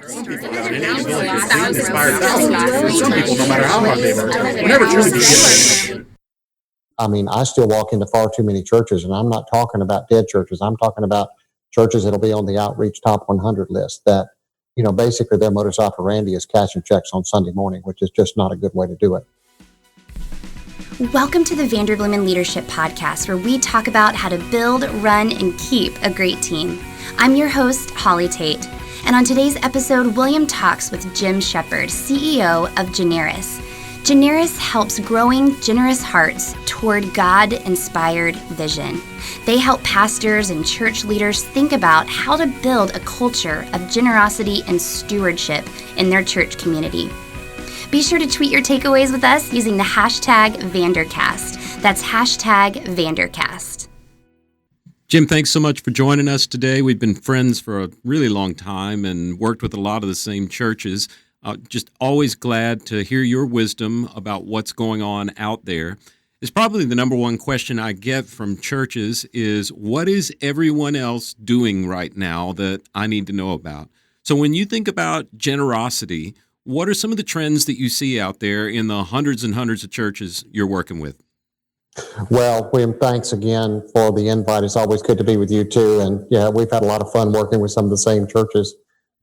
Some people got an innate ability to inspire thousands. Some people, no matter how hard they work, will never truly be given. I mean, I still walk into far too many churches, and I'm not talking about dead churches. I'm talking about churches that'll be on the outreach top 100 list that, basically their modus operandi is cashing checks on Sunday morning, which is just not a good way to do it. Welcome to the Vanderbloemen Leadership Podcast, where we talk about how to build, run, and keep a great team. I'm your host, Holly Tate, and on today's episode, William talks with Jim Sheppard, CEO of Generis. Generis helps growing, generous hearts toward God-inspired vision. They help pastors and church leaders think about how to build a culture of generosity and stewardship in their church community. Be sure to tweet your takeaways with us using the hashtag Vandercast. That's hashtag Vandercast. Jim, thanks so much for joining us today. We've been friends for a really long time and worked with a lot of the same churches. Just always glad to hear your wisdom about what's going on out there. It's probably the number one question I get from churches is, what is everyone else doing right now that I need to know about? So when you think about generosity, what are some of the trends that you see out there in the hundreds and hundreds of churches you're working with? Well, William, thanks again for the invite. It's always good to be with you too. And yeah, we've had a lot of fun working with some of the same churches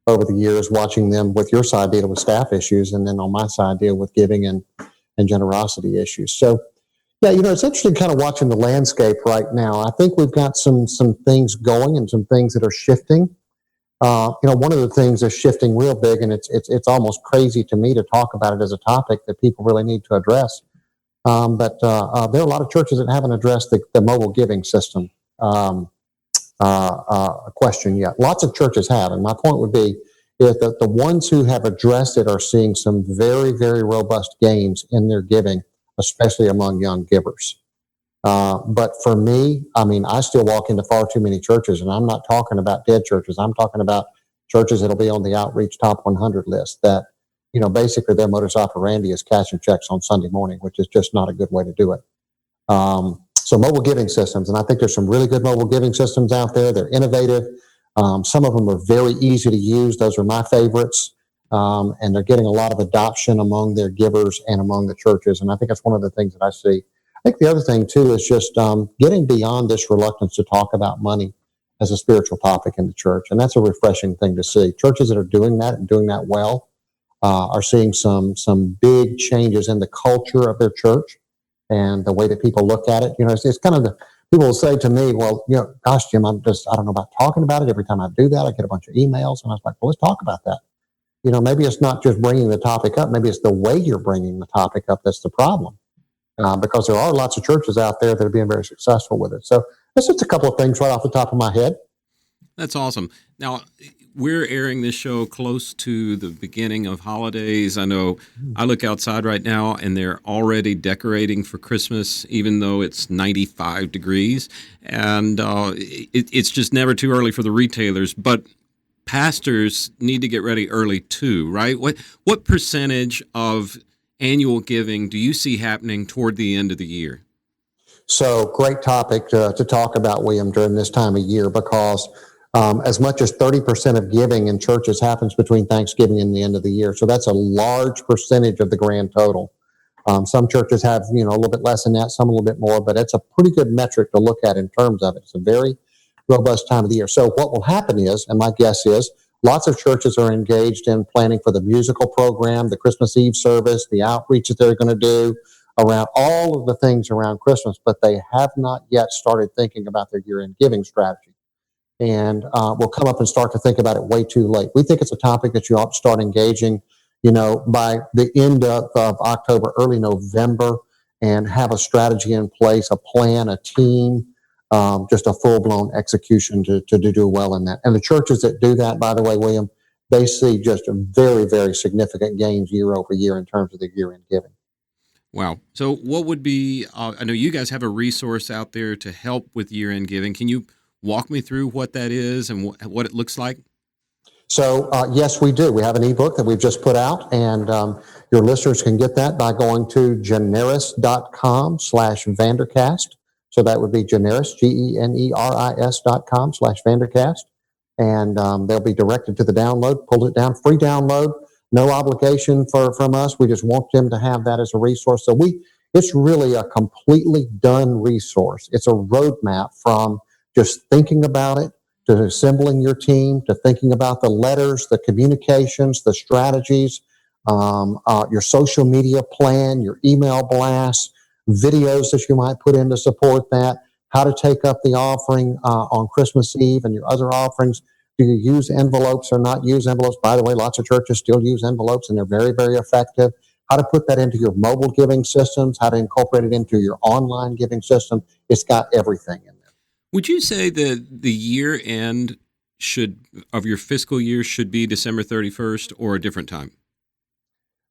over the years, watching them with your side deal with staff issues, and then on my side deal with giving and generosity issues. So, yeah, it's interesting kind of watching the landscape right now. I think we've got some things going and some things that are shifting. One of the things that's shifting real big, and it's almost crazy to me to talk about it as a topic that people really need to address. But there are a lot of churches that haven't addressed the mobile giving system question yet. Lots of churches have, and my point would be that the ones who have addressed it are seeing some very, very robust gains in their giving, especially among young givers. But for me, I still walk into far too many churches, and I'm not talking about dead churches. I'm talking about churches that'll be on the outreach top 100 list that, basically their modus operandi is cashing checks on Sunday morning, which is just not a good way to do it. So mobile giving systems, and I think there's some really good mobile giving systems out there. They're innovative. Some of them are very easy to use. Those are my favorites. And they're getting a lot of adoption among their givers and among the churches. And I think that's one of the things that I see. I think the other thing, too, is just getting beyond this reluctance to talk about money as a spiritual topic in the church. And that's a refreshing thing to see. Churches that are doing that and doing that well are seeing some big changes in the culture of their church and the way that people look at it. It's kind of people will say to me, well, gosh, Jim, I don't know about talking about it. Every time I do that, I get a bunch of emails. And I was like, well, let's talk about that. Maybe it's not just bringing the topic up. Maybe it's the way you're bringing the topic up that's the problem. Because there are lots of churches out there that are being very successful with it. So that's just a couple of things right off the top of my head. That's awesome. Now, we're airing this show close to the beginning of holidays. I know I look outside right now and they're already decorating for Christmas, even though it's 95 degrees. And it's just never too early for the retailers. But pastors need to get ready early too, right? What percentage of annual giving do you see happening toward the end of the year? So great topic to talk about, William, during this time of year, because as much as 30% of giving in churches happens between Thanksgiving and the end of the year. So that's a large percentage of the grand total. Some churches have, a little bit less than that, some a little bit more, but it's a pretty good metric to look at in terms of it. It's a very robust time of the year. So what will happen is, and my guess is, lots of churches are engaged in planning for the musical program, the Christmas Eve service, the outreach that they're going to do around all of the things around Christmas, but they have not yet started thinking about their year-end giving strategy. And will come up and start to think about it way too late. We think it's a topic that you ought to start engaging, by the end of October, early November, and have a strategy in place, a plan, a team, just a full-blown execution to do well in that. And the churches that do that, by the way, William, they see just a very, very significant gains year over year in terms of their year-end giving. Wow. So what would be, I know you guys have a resource out there to help with year-end giving. Can you walk me through what that is and what it looks like? So, yes, we do. We have an ebook that we've just put out, and your listeners can get that by going to generis.com/Vandercast. So that would be Generis, GENERIS.com/Vandercast. and they'll be directed to the download. Pull it down, free download, no obligation from us. We just want them to have that as a resource. So it's really a completely done resource. It's a roadmap from just thinking about it to assembling your team, to thinking about the letters, the communications, the strategies, your social media plan, your email blasts, videos that you might put in to support that, how to take up the offering on Christmas Eve and your other offerings. Do you use envelopes or not use envelopes? By the way, lots of churches still use envelopes, and they're very, very effective. How to put that into your mobile giving systems, how to incorporate it into your online giving system. It's got everything in there. Would you say that the year end of your fiscal year should be December 31st or a different time?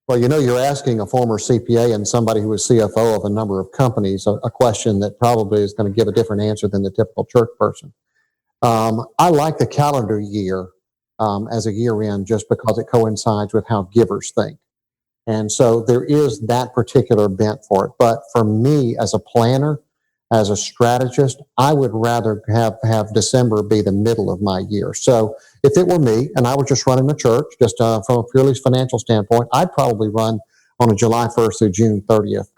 Well, you're asking a former CPA and somebody who was CFO of a number of companies a question that probably is going to give a different answer than the typical church person. I like the calendar year as a year end just because it coincides with how givers think. And so there is that particular bent for it. But for me, as a planner, as a strategist, I would rather have December be the middle of my year. So if it were me and I were just running the church, just from a purely financial standpoint, I'd probably run on a July 1st through June 30th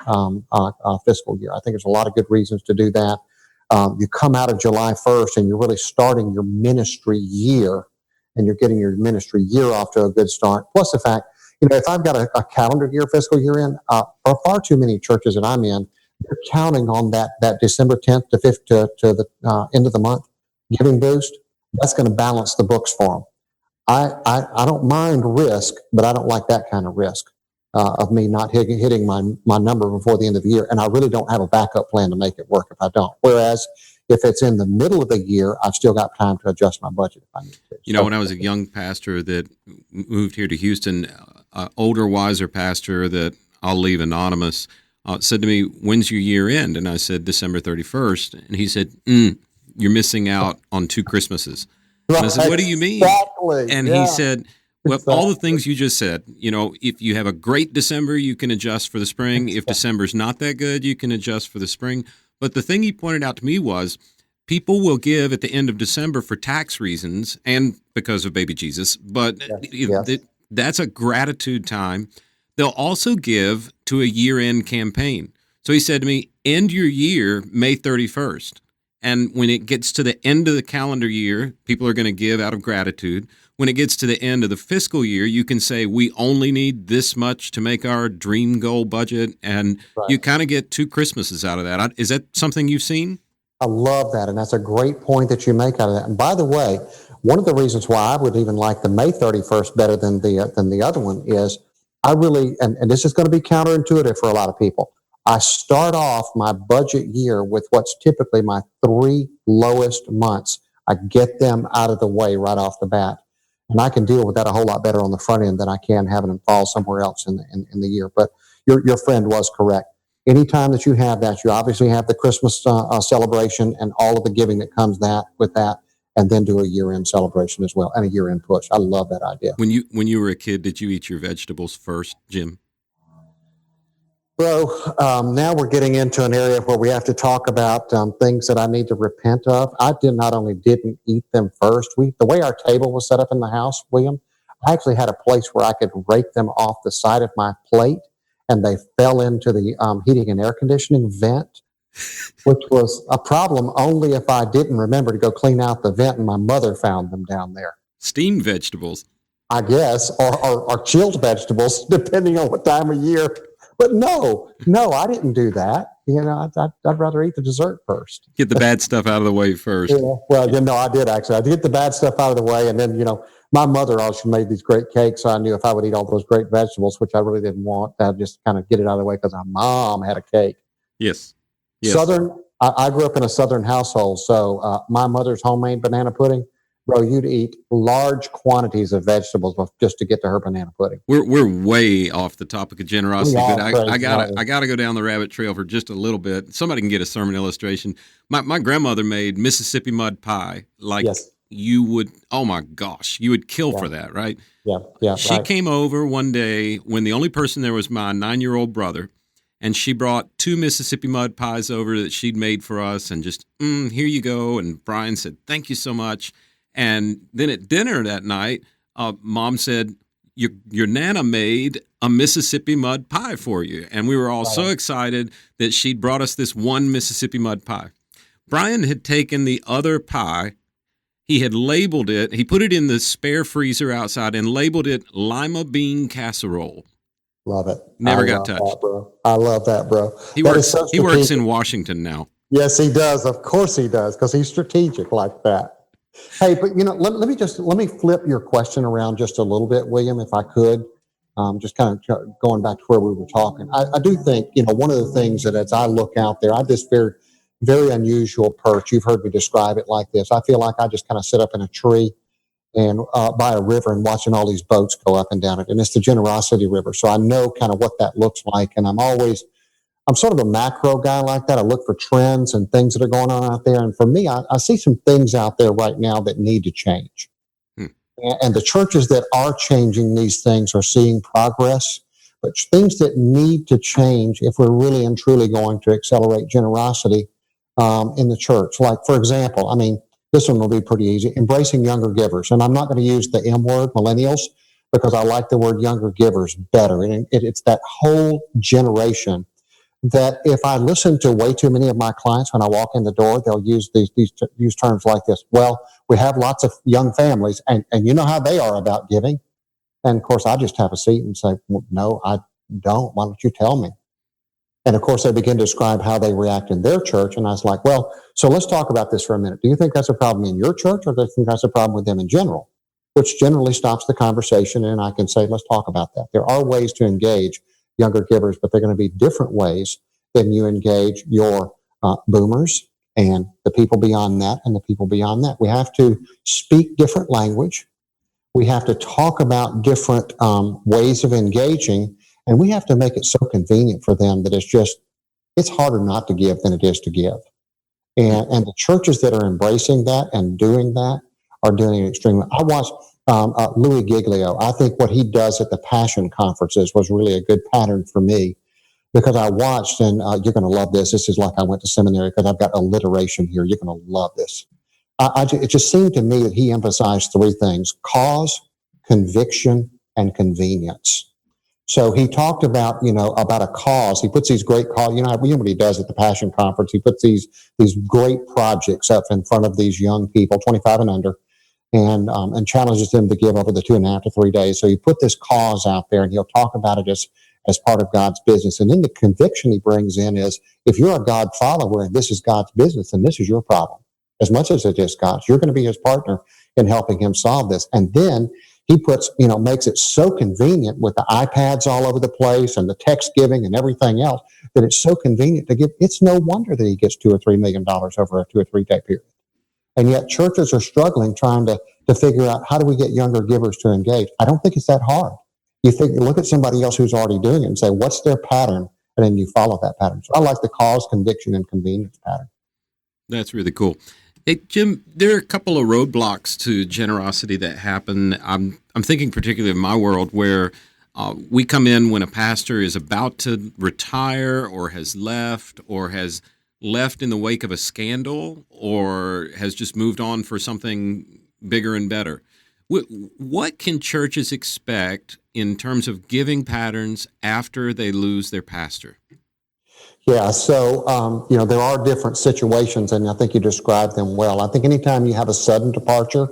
fiscal year. I think there's a lot of good reasons to do that. You come out of July 1st and you're really starting your ministry year, and you're getting your ministry year off to a good start. Plus the fact, if I've got a calendar year, fiscal year in, for far too many churches that I'm in, they're counting on that December 10th to 5th to the end of the month giving boost. That's going to balance the books for them. I don't mind risk, but I don't like that kind of risk of me not hitting my number before the end of the year. And I really don't have a backup plan to make it work if I don't. Whereas if it's in the middle of the year, I've still got time to adjust my budget if I need to. When I was a young pastor that moved here to Houston, older, wiser pastor that I'll leave anonymous, said to me, "When's your year end?" And I said, "December 31st." And he said, "You're missing out on 2 Christmases." Right. And I said, "What do you mean?" Exactly. And he said, "Well, all the things you just said, if you have a great December, you can adjust for the spring. If December's not that good, you can adjust for the spring." But the thing he pointed out to me was people will give at the end of December for tax reasons and because of baby Jesus, but that's a gratitude time. They'll also give to a year-end campaign. So he said to me, end your year May 31st. And when it gets to the end of the calendar year, people are going to give out of gratitude. When it gets to the end of the fiscal year, you can say, we only need this much to make our dream goal budget. And you kind of get 2 Christmases out of that. Is that something you've seen? I love that. And that's a great point that you make out of that. And by the way, one of the reasons why I would even like the May 31st better than the other one is I really, and this is going to be counterintuitive for a lot of people, I start off my budget year with what's typically my 3 lowest months. I get them out of the way right off the bat. And I can deal with that a whole lot better on the front end than I can having them fall somewhere else in the year. But your friend was correct. Anytime that you have that, you obviously have the Christmas celebration and all of the giving that comes with that, and then do a year-end celebration as well and a year-end push. I love that idea. When you were a kid, did you eat your vegetables first, Jim? Bro, now we're getting into an area where we have to talk about things that I need to repent of. I not only didn't eat them first. The way our table was set up in the house, William, I actually had a place where I could rake them off the side of my plate, and they fell into the heating and air conditioning vent, which was a problem only if I didn't remember to go clean out the vent, and my mother found them down there. Steamed vegetables, I guess, or chilled vegetables, depending on what time of year. But no, I didn't do that. I'd rather eat the dessert first. Get the bad stuff out of the way first. Yeah, well, I did actually. I did get the bad stuff out of the way, and then, my mother also made these great cakes, so I knew if I would eat all those great vegetables, which I really didn't want, I'd just kind of get it out of the way because my mom had a cake. Yes. I grew up in a Southern household, so my mother's homemade banana pudding, bro, you'd eat large quantities of vegetables just to get to her banana pudding. We're way off the topic of generosity, but I gotta go down the rabbit trail for just a little bit. Somebody can get a sermon illustration. My grandmother made Mississippi mud pie. You would, oh my gosh, you would kill for that, right? Yeah. She came over one day when the only person there was my 9-year-old brother, and she brought 2 Mississippi mud pies over that she'd made for us, and just, here you go. And Brian said, thank you so much. And then at dinner that night, Mom said, your Nana made a Mississippi mud pie for you. And we were all so excited that she'd brought us this one Mississippi mud pie. Brian had taken the other pie. He had labeled it. He put it in the spare freezer outside and labeled it Lima bean casserole. Love it. Never got touched. That, bro. I love that, bro. He works in Washington now. Yes, he does. Of course he does, because he's strategic like that. Hey, but let me flip your question around just a little bit, William, if I could. Just kind of going back to where we were talking. I do think, one of the things that as I look out there, I just very, very unusual perch. You've heard me describe it like this. I feel like I just kind of sit up in a tree and by a river and watching all these boats go up and down it. And it's the Generosity River. So I know kind of what that looks like. And I'm sort of a macro guy like that. I look for trends and things that are going on out there. And for me, I see some things out there right now that need to change. And the churches that are changing these things are seeing progress. But things that need to change if we're really and truly going to accelerate generosity in the church. Like, for example, this one will be pretty easy. Embracing younger givers. And I'm not going to use the M word, millennials, because I like the word younger givers better. And it's that whole generation that if I listen to way too many of my clients when I walk in the door, they'll use use terms like this. Well, we have lots of young families, and you know how they are about giving. And of course, I just have a seat and say, well, no, I don't. Why don't you tell me? And of course, they begin to describe how they react in their church. And I was like, well, so let's talk about this for a minute. Do you think that's a problem in your church, or do you think that's a problem with them in general? Which generally stops the conversation, and I can say, let's talk about that. There are ways to engage younger givers, but they're going to be different ways than you engage your boomers and the people beyond that and the people beyond that. We have to speak different language. We have to talk about different ways of engaging, and we have to make it so convenient for them that it's harder not to give than it is to give. And the churches that are embracing that and doing that are doing it extremely. I watched Louis Giglio. I think what he does at the Passion conferences was really a good pattern for me, because I watched, and you're going to love this. This is like I went to seminary, because I've got alliteration here. You're going to love this. It just seemed to me that he emphasized three things: cause, conviction, and convenience. So he talked about a cause. He puts these great cause. What he does at the Passion Conference. He puts these great projects up in front of these young people, 25 and under, and challenges them to give over the 2.5 to 3 days. So he put this cause out there, and he'll talk about it as part of God's business. And then the conviction he brings in is, if you're a God follower and this is God's business, then this is your problem. As much as it is God's, you're going to be his partner in helping him solve this. And then he makes it so convenient with the iPads all over the place and the text giving and everything else, that it's so convenient to give. It's no wonder that he gets $2 or $3 million over a 2 or 3 day period. And yet churches are struggling trying to figure out, how do we get younger givers to engage? I don't think it's that hard. You look at somebody else who's already doing it and say, what's their pattern? And then you follow that pattern. So I like the cause, conviction, and convenience pattern. That's really cool. Hey, Jim, there are a couple of roadblocks to generosity that happen. I'm thinking particularly of my world, where we come in when a pastor is about to retire, or has left in the wake of a scandal, or has just moved on for something bigger and better. What can churches expect in terms of giving patterns after they lose their pastor? Yeah, so, there are different situations, and I think you described them well. I think anytime you have a sudden departure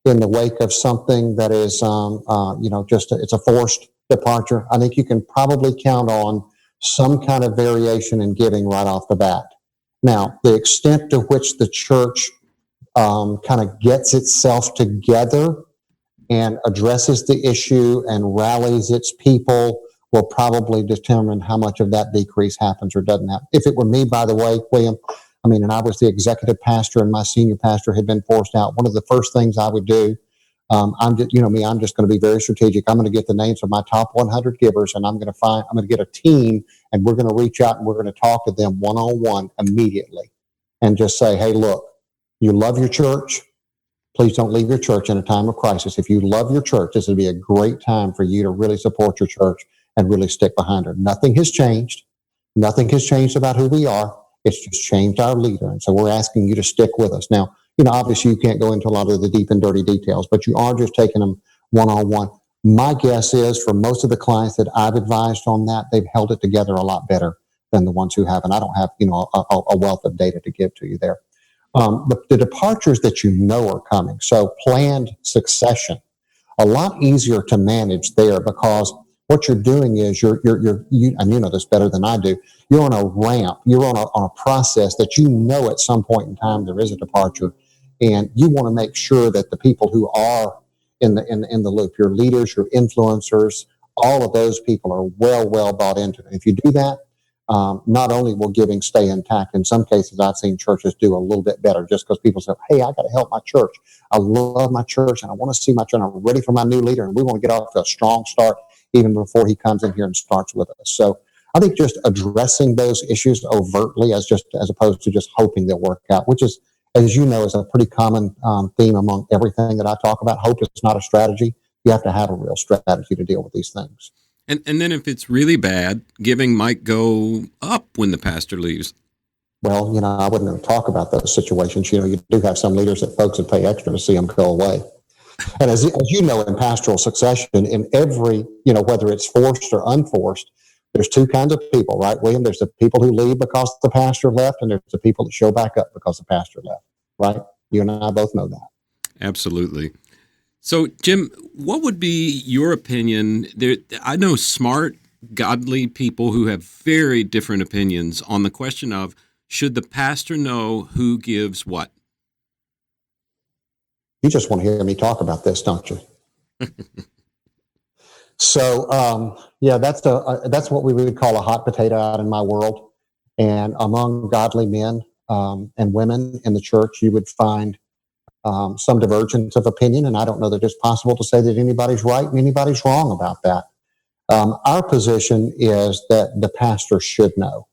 in the wake of something that is, it's a forced departure, I think you can probably count on some kind of variation in giving right off the bat. Now, the extent to which the church kind of gets itself together and addresses the issue and rallies its people will probably determine how much of that decrease happens or doesn't happen. If it were me, by the way, William, and I was the executive pastor and my senior pastor had been forced out, one of the first things I would do, I'm just going to be very strategic. I'm going to get the names of my top 100 givers, and I'm going to get a team, and we're going to reach out and we're going to talk to them one-on-one immediately and just say, hey, look, you love your church. Please don't leave your church in a time of crisis. If you love your church, this would be a great time for you to really support your church and really stick behind her. Nothing has changed. Nothing has changed about who we are. It's just changed our leader. And so we're asking you to stick with us. Now, obviously you can't go into a lot of the deep and dirty details, but you are just taking them one-on-one. My guess is for most of the clients that I've advised on that, they've held it together a lot better than the ones who haven't. I don't have, a wealth of data to give to you there. The departures that are coming, so planned succession, a lot easier to manage there, because what you're doing is you and you know this better than I do. You're on a ramp. You're on a process that at some point in time there is a departure, and you want to make sure that the people who are in the loop, your leaders, your influencers, all of those people are well bought into it. If you do that, not only will giving stay intact, in some cases I've seen churches do a little bit better, just because people say, hey, I got to help my church. I love my church and I want to see my church. I'm ready for my new leader, and we want to get off to a strong start even before he comes in here and starts with us. So I think just addressing those issues overtly as opposed to just hoping they'll work out, which is, as you know, is a pretty common theme among everything that I talk about. Hope is not a strategy. You have to have a real strategy to deal with these things. And then if it's really bad, giving might go up when the pastor leaves. Well, I wouldn't even talk about those situations. You do have some leaders that folks would pay extra to see them go away. And as you know, in pastoral succession, in every, whether it's forced or unforced, there's two kinds of people, right, William? There's the people who leave because the pastor left, and there's the people that show back up because the pastor left, right? You and I both know that. Absolutely. So, Jim, what would be your opinion? I know smart, godly people who have very different opinions on the question of, should the pastor know who gives what? You just want to hear me talk about this, don't you? So, that's what we would call a hot potato out in my world. And among godly men and women in the church, you would find some divergence of opinion. And I don't know that it's possible to say that anybody's right and anybody's wrong about that. Our position is that the pastor should know,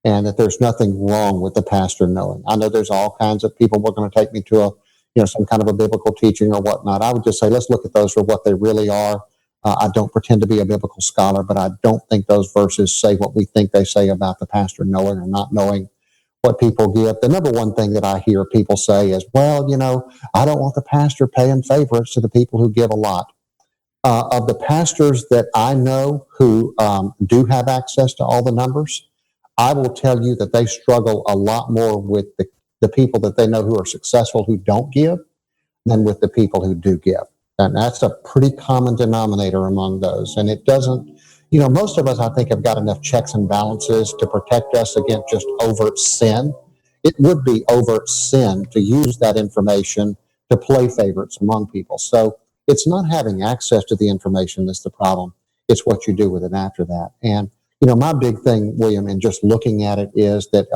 and that there's nothing wrong with the pastor knowing. I know there's all kinds of people who are going to take me to some kind of a biblical teaching or whatnot. I would just say, let's look at those for what they really are. I don't pretend to be a biblical scholar, but I don't think those verses say what we think they say about the pastor knowing or not knowing what people give. The number one thing that I hear people say is, well, I don't want the pastor paying favorites to the people who give a lot. Of the pastors that I know who do have access to all the numbers, I will tell you that they struggle a lot more with the people that they know who are successful who don't give than with the people who do give. And that's a pretty common denominator among those. And it doesn't, most of us, I think, have got enough checks and balances to protect us against just overt sin. It would be overt sin to use that information to play favorites among people. So it's not having access to the information that's the problem. It's what you do with it after that. And, my big thing, William, in just looking at it is that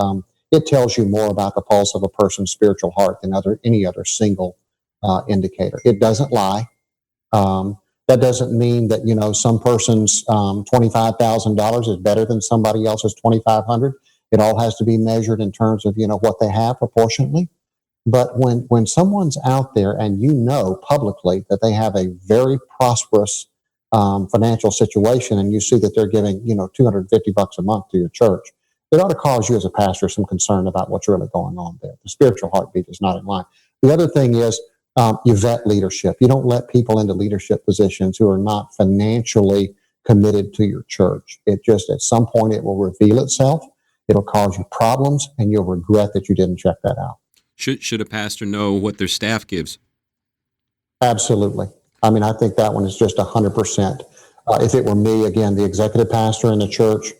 it tells you more about the pulse of a person's spiritual heart than any other single indicator. It doesn't lie. That doesn't mean that, some person's $25,000 is better than somebody else's $2,500. It all has to be measured in terms of, what they have proportionately. But when someone's out there and publicly that they have a very prosperous financial situation, and you see that they're giving, $250 a month to your church, it ought to cause you as a pastor some concern about what's really going on there. The spiritual heartbeat is not in line. The other thing is you vet leadership. You don't let people into leadership positions who are not financially committed to your church. It just, at some point, it will reveal itself. It'll cause you problems, and you'll regret that you didn't check that out. Should a pastor know what their staff gives? Absolutely. I think that one is just 100%. If it were me, again, the executive pastor in the church,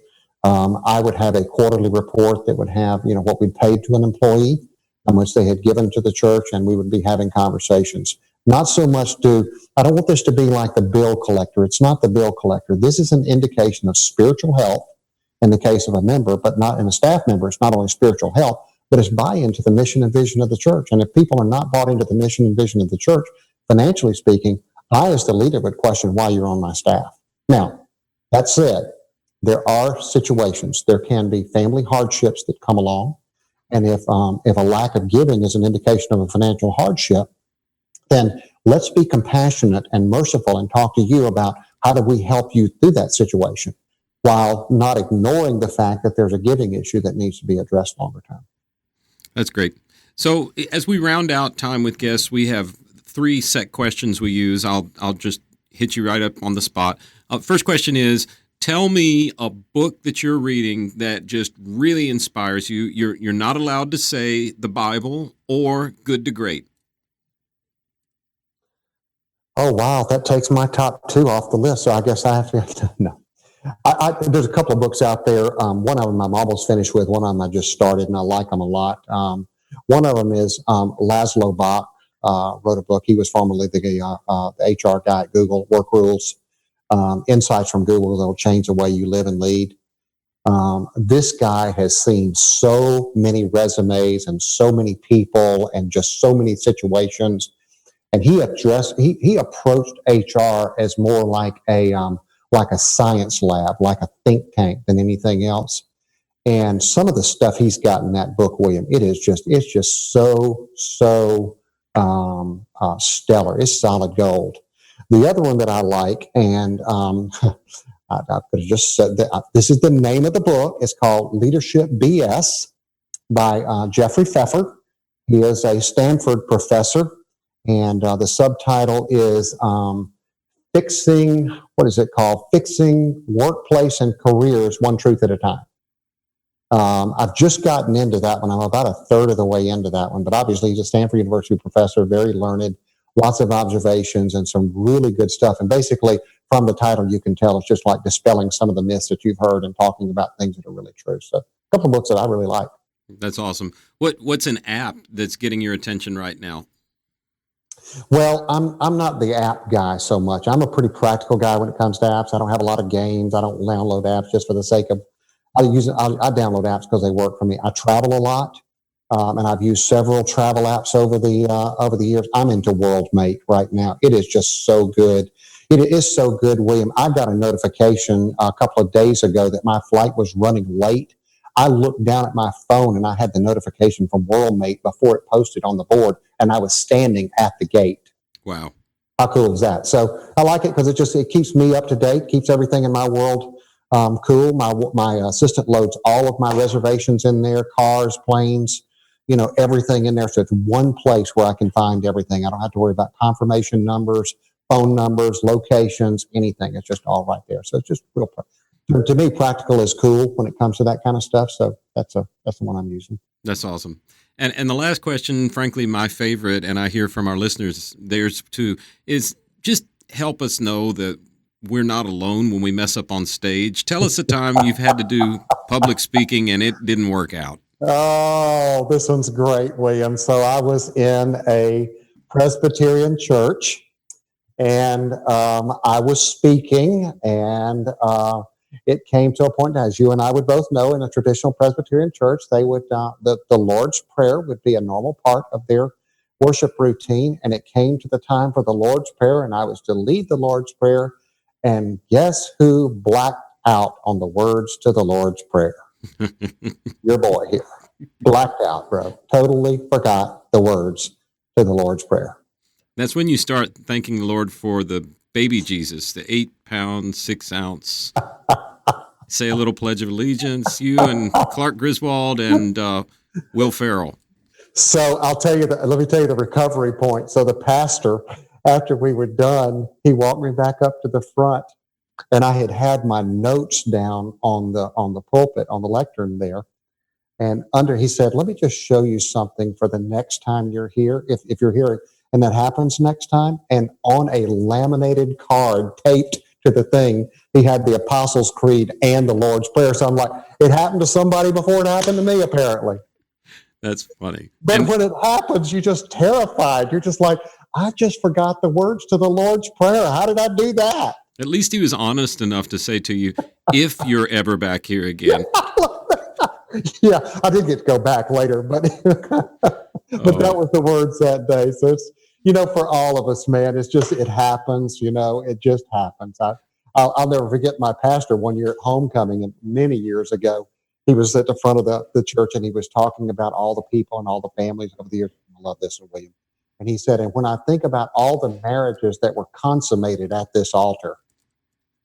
I would have a quarterly report that would have, what we paid to an employee, how much they had given to the church, and we would be having conversations. Not so much I don't want this to be like the bill collector. It's not the bill collector. This is an indication of spiritual health in the case of a member, but not in a staff member. It's not only spiritual health, but it's buy-in to the mission and vision of the church. And if people are not bought into the mission and vision of the church, financially speaking, I, as the leader, would question why you're on my staff. Now, that said, there are situations. There can be family hardships that come along. And if a lack of giving is an indication of a financial hardship, then let's be compassionate and merciful and talk to you about how do we help you through that situation, while not ignoring the fact that there's a giving issue that needs to be addressed longer term. That's great. So as we round out time with guests, we have 3 set questions we use. I'll just hit you right up on the spot. First question is, tell me a book that you're reading that just really inspires you. You're not allowed to say the Bible or good to great. Oh, wow. That takes my top 2 off the list. So I guess I have to, no. There's a couple of books out there. One of them I'm almost finished with. One of them I just started, and I like them a lot. One of them is Laszlo Bock wrote a book. He was formerly the HR guy at Google, Work Rules, Insights from Google that will change the way you live and lead. This guy has seen so many resumes and so many people and just so many situations. And he approached HR as more like a science lab, like a think tank than anything else. And some of the stuff he's got in that book, William, it's just so stellar. It's solid gold. The other one that I like, and I could have just said that this is the name of the book. It's called Leadership BS by Jeffrey Pfeffer. He is a Stanford professor, and the subtitle is Fixing Workplace and Careers One Truth at a Time. I've just gotten into that one. I'm about a third of the way into that one, but obviously he's a Stanford University professor, very learned, lots of observations and some really good stuff. And basically from the title, you can tell it's just like dispelling some of the myths that you've heard and talking about things that are really true. So a couple of books that I really like. That's awesome. What's an app that's getting your attention right now? Well, I'm not the app guy so much. I'm a pretty practical guy when it comes to apps. I don't have a lot of games. I don't download apps just for the sake of. I download apps because they work for me. I travel a lot, and I've used several travel apps over the years. I'm into WorldMate right now. It is just so good. It is so good, William. I got a notification a couple of days ago that my flight was running late. I looked down at my phone and I had the notification from WorldMate before it posted on the board, and I was standing at the gate. Wow. How cool is that? So I like it because it keeps me up to date, keeps everything in my world cool. My assistant loads all of my reservations in there, cars, planes, everything in there. So it's one place where I can find everything. I don't have to worry about confirmation numbers, phone numbers, locations, anything. It's just all right there. So it's just real. To me, practical is cool when it comes to that kind of stuff. So that's the one I'm using. That's awesome. And the last question, frankly, my favorite, and I hear from our listeners, theirs too, is just help us know that we're not alone when we mess up on stage. Tell us a time you've had to do public speaking and it didn't work out. Oh, this one's great, William. So I was in a Presbyterian church, and I was speaking, and it came to a point, as you and I would both know, in a traditional Presbyterian church, they would the Lord's Prayer would be a normal part of their worship routine, and it came to the time for the Lord's Prayer, and I was to lead the Lord's Prayer, and guess who blacked out on the words to the Lord's Prayer? Your boy here. Blacked out, bro. Totally forgot the words to the Lord's Prayer. That's when you start thanking the Lord for the baby Jesus, the 8-pound, 6-ounce. Say a little Pledge of Allegiance, you and Clark Griswold and Will Ferrell. So let me tell you the recovery point. So the pastor, after we were done, he walked me back up to the front, and I had my notes down on the pulpit, on the lectern there. And he said, let me just show you something for the next time you're here, if you're here and that happens next time. And on a laminated card taped to the thing, he had the Apostles' Creed and the Lord's Prayer. So I'm like, it happened to somebody before it happened to me, apparently. That's funny. But when it happens, you're just terrified. You're just like, I just forgot the words to the Lord's Prayer. How did I do that? At least he was honest enough to say to you, if you're ever back here again. Yeah, I did get to go back later, but that was the words that day. So it's, for all of us, man, it happens, it just happens. I'll never forget my pastor one year at homecoming many years ago. He was at the front of the church, and he was talking about all the people and all the families over the years. I love this, William. And he said, and when I think about all the marriages that were consummated at this altar,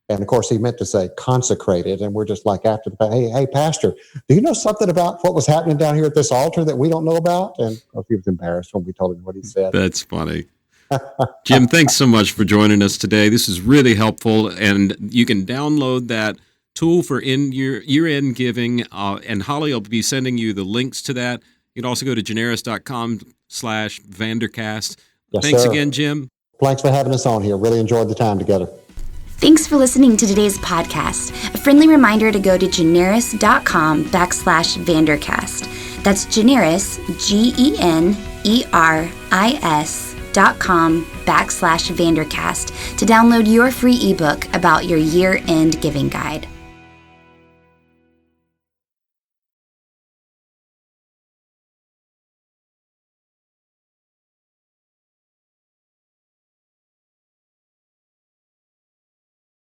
And of course, he meant to say consecrated. And we're just like after the, hey, pastor, do you know something about what was happening down here at this altar that we don't know about? And he was embarrassed when we told him what he said. That's funny. Jim, thanks so much for joining us today. This is really helpful. And you can download that tool for year-end giving. And Holly will be sending you the links to that. You can also go to generis.com/Vandercast. Yes, Thanks sir. again, Jim. Thanks for having us on here. Really enjoyed the time together. Thanks for listening to today's podcast. A friendly reminder to go to generis.com/Vandercast. That's Generis, GENERIS.com/Vandercast to download your free ebook about your year-end giving guide.